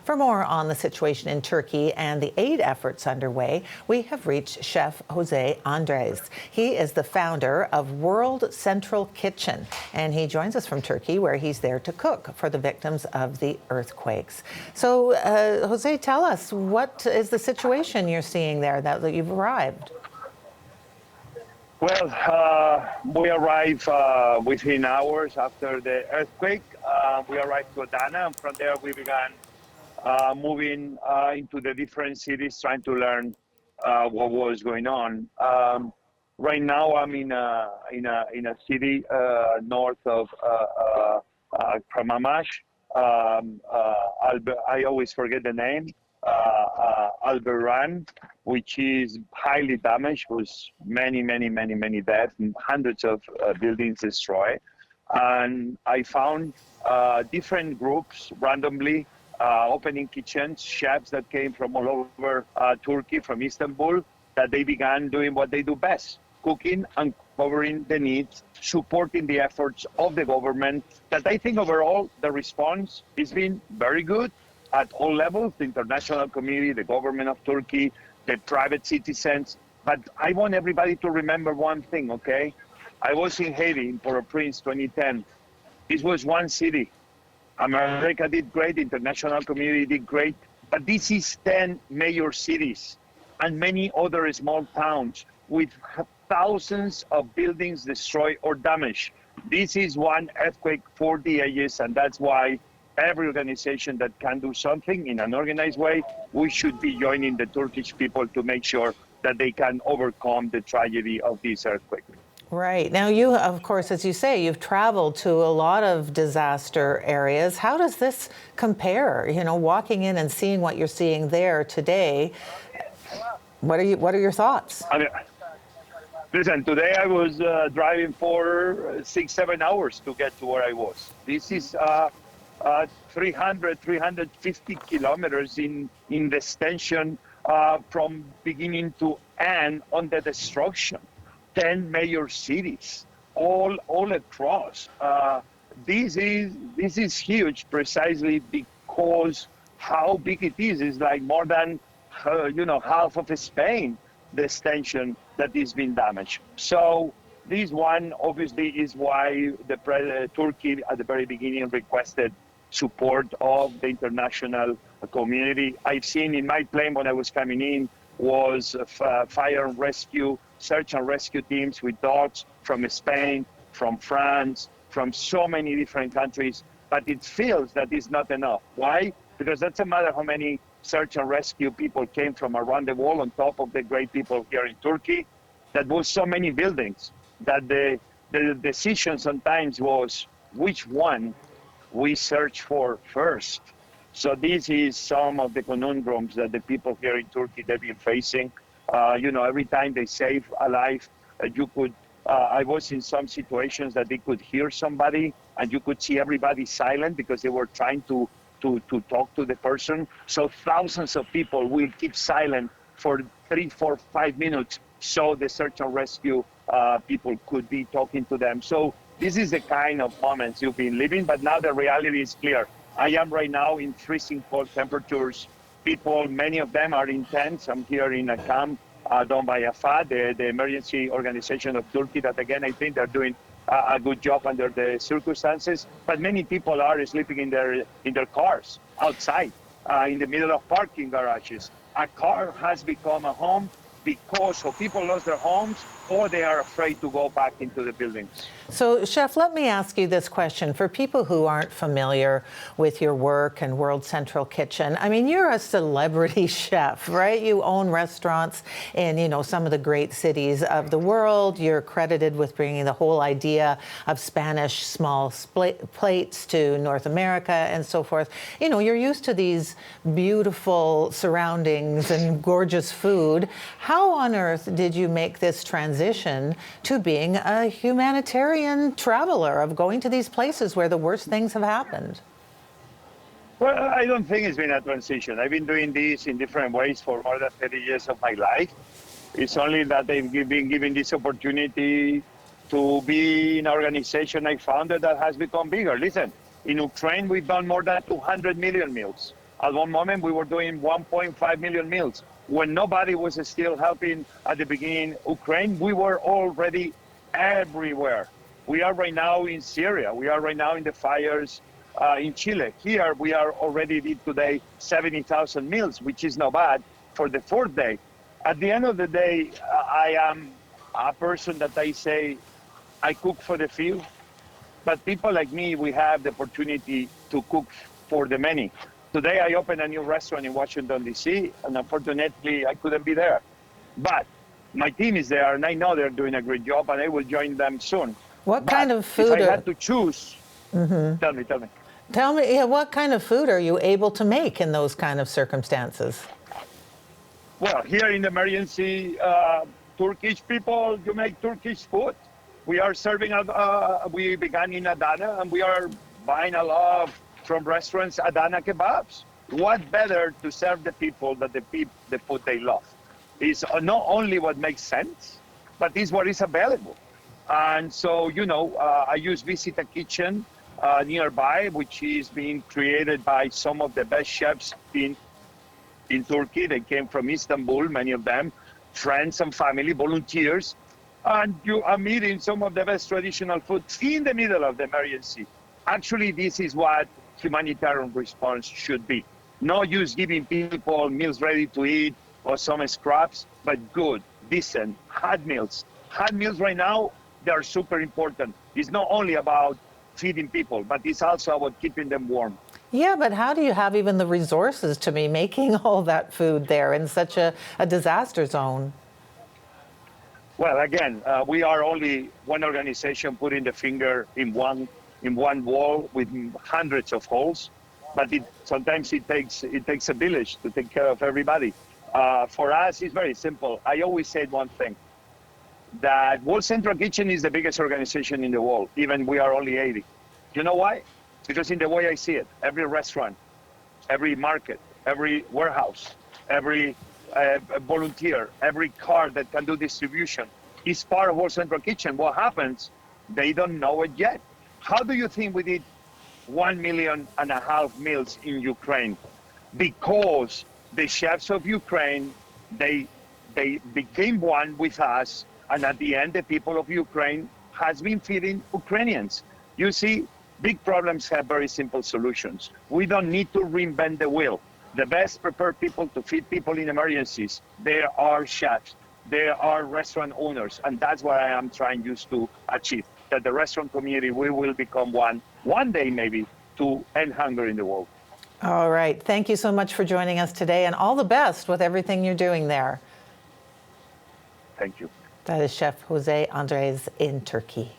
For more on the situation in Turkey and the aid efforts underway, we have reached Chef José Andrés. He is the founder of World Central Kitchen, and he joins us from Turkey, where he's there to cook for the victims of the earthquakes. So, José, tell us, what is the situation you're seeing there that you've arrived? Well, we arrived within hours after the earthquake. We arrived to Adana, and from there we began moving into the different cities, trying to learn what was going on. Right now, I'm in a city north of Kramamash. I always forget the name. Alberan, which is highly damaged, was many deaths and hundreds of buildings destroyed. And I found different groups randomly opening kitchens, chefs that came from all over Turkey, from Istanbul, that they began doing what they do best, cooking and covering the needs, supporting the efforts of the government. That I think overall the response has been very good at all levels, the international community, the government of Turkey, the private citizens. But I want everybody to remember one thing, okay? I was in Haiti in Port-au-Prince 2010. This was one city. America did great, the international community did great, but this is 10 major cities and many other small towns with thousands of buildings destroyed or damaged. This is one earthquake for the ages, and that's why every organization that can do something in an organized way, we should be joining the Turkish people to make sure that they can overcome the tragedy of this earthquake. Right. Now, you, of course, as you say, you've traveled to a lot of disaster areas. How does this compare? You know, walking in and seeing what you're seeing there today, what are your thoughts? Listen, today I was driving for 6-7 hours to get to where I was. This is 350 kilometers in the extension from beginning to end on the destruction. 10 major cities, all across. This is huge, precisely because how big it is. It's like more than half of Spain, the extension that is being damaged. So this one obviously is why the Turkey at the very beginning requested support of the international community. I've seen in my plane when I was coming in was fire and rescue, search and rescue teams with dogs from Spain, from France, from so many different countries. But it feels that it's not enough. Why? Because it doesn't matter how many search and rescue people came from around the world on top of the great people here in Turkey. That was so many buildings that the decision sometimes was which one we search for first. So this is some of the conundrums that the people here in Turkey, they've been facing. Every time they save a life, I was in some situations that they could hear somebody and you could see everybody silent because they were trying to talk to the person. So thousands of people will keep silent for 3, 4, 5 minutes so the search and rescue people could be talking to them. So this is the kind of moments you've been living, but now the reality is clear. I am right now in freezing cold temperatures. People, many of them are in tents. I'm here in a camp done by AFAD, the emergency organization of Turkey, that again, I think they're doing a good job under the circumstances. But many people are sleeping in their cars outside, in the middle of parking garages. A car has become a home because people lost their homes or they are afraid to go back into the buildings. So, Chef, let me ask you this question. For people who aren't familiar with your work and World Central Kitchen, I mean, you're a celebrity chef, right? You own restaurants in, some of the great cities of the world. You're credited with bringing the whole idea of Spanish small plates to North America and so forth. You're used to these beautiful surroundings and gorgeous food. How on earth did you make this transition to being a humanitarian traveler, of going to these places where the worst things have happened? Well, I don't think it's been a transition. I've been doing this in different ways for more than 30 years of my life. It's only that I've been given this opportunity to be in an organization I founded that has become bigger. Listen, in Ukraine, we've done more than 200 million meals. At one moment, we were doing 1.5 million meals. When nobody was still helping at the beginning Ukraine, we were already everywhere. We are right now in Syria. We are right now in the fires in Chile. Here, we are already did today 70,000 meals, which is not bad for the fourth day. At the end of the day, I am a person that I say I cook for the few, but people like me, we have the opportunity to cook for the many. Today, I opened a new restaurant in Washington, D.C., and unfortunately, I couldn't be there. But my team is there, and I know they're doing a great job, and I will join them soon. What But kind of food? if I had to choose, tell me. Tell me, yeah, what kind of food are you able to make in those kind of circumstances? Well, here in the emergency, Turkish people, you make Turkish food. We are serving, we began in Adana, and we are buying a lot from restaurants, Adana kebabs. What better to serve the people that the food they love? It's not only what makes sense, but it's what is available. And so, I use Visit a Kitchen nearby, which is being created by some of the best chefs in Turkey. They came from Istanbul, many of them, friends and family, volunteers. And you are meeting some of the best traditional food in the middle of the emergency. Actually, this is what humanitarian response should be. Not just giving people meals ready to eat or some scraps, but good, decent, hot meals. Hot meals right now, they are super important. It's not only about feeding people, but it's also about keeping them warm. Yeah, but how do you have even the resources to be making all that food there in such a disaster zone? Well, again, we are only one organization putting the finger in one wall with hundreds of holes, but sometimes it takes a village to take care of everybody. For us, it's very simple. I always said one thing, that World Central Kitchen is the biggest organization in the world, even we are only 80. You know why? Because in the way I see it, every restaurant, every market, every warehouse, every volunteer, every car that can do distribution is part of World Central Kitchen. What happens? They don't know it yet. How do you think we did 1.5 million meals in Ukraine? Because the chefs of Ukraine, they became one with us, and at the end, the people of Ukraine has been feeding Ukrainians. You see, big problems have very simple solutions. We don't need to reinvent the wheel. The best prepared people to feed people in emergencies, there are chefs, there are restaurant owners, and that's what I am trying just to achieve, that the restaurant community, we will become one day maybe, to end hunger in the world. All right. Thank you so much for joining us today, and all the best with everything you're doing there. Thank you. That is Chef José Andrés in Turkey.